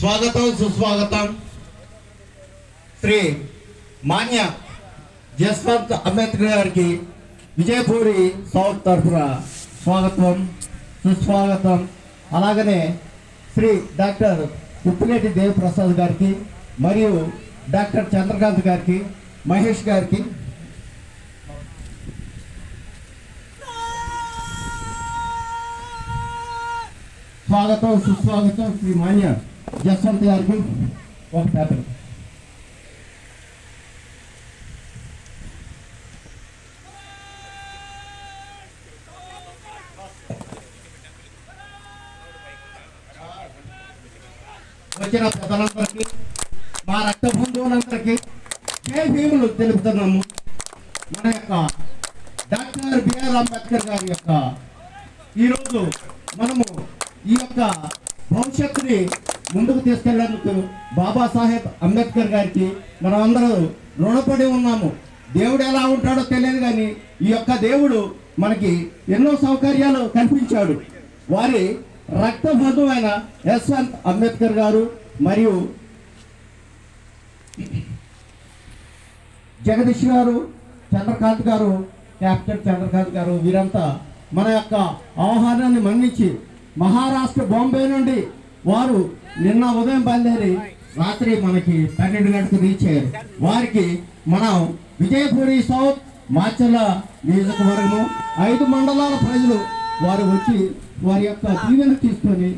స్వాగతం సుస్వాగతం. శ్రీ మాన్య జస్వంత్ అంబేద్కర్ గారికి విజయపూరి సౌత్ తరఫున స్వాగతం సుస్వాగతం. అలాగనే శ్రీ డాక్టర్ ఉప్పినేటి దేవప్రసాద్ గారికి మరియు డాక్టర్ చంద్రకాంత్ గారికి మహేష్ గారికి స్వాగతం సుస్వాగతం. శ్రీ మాన్య జస్వంత్ గారికి ఒక పేపర్. వచ్చిన పెద్దలందరికీ మా రక్త బంధువులందరికీ జై భీములు తెలుపుతున్నాము. మన యొక్క డాక్టర్ బిఆర్ అంబేద్కర్ గారి యొక్క ఈరోజు మనము ఈ యొక్క భవిష్యత్తుని ముందుకు తీసుకెళ్లేందుకు బాబాసాహెబ్ అంబేద్కర్ గారికి మనం అందరూ రుణపడి ఉన్నాము. దేవుడు ఎలా ఉంటాడో తెలియదు కానీ ఈ యొక్క దేవుడు మనకి ఎన్నో సౌకర్యాలు కల్పించాడు. వారి రక్త బంధువైన యశ్వంత్ అంబేద్కర్ గారు మరియు జగదీష్ గారు, చంద్రకాంత్ గారు, క్యాప్టెన్ చంద్రకాంత్ గారు వీరంతా మన యొక్క ఆహ్వానాన్ని మన్నించి మహారాష్ట్ర బాంబే నుండి వారు నిన్న ఉదయం బయలుదేరి రాత్రి మనకి 12 గంటలకు రీచ్ అయ్యారు. వారికి మనం విజయపూరి సౌత్ మాచర్ల నియోజకవర్గము 5 మండలాల ప్రజలు వారు వచ్చి వారి యొక్క దీవెన తీసుకొని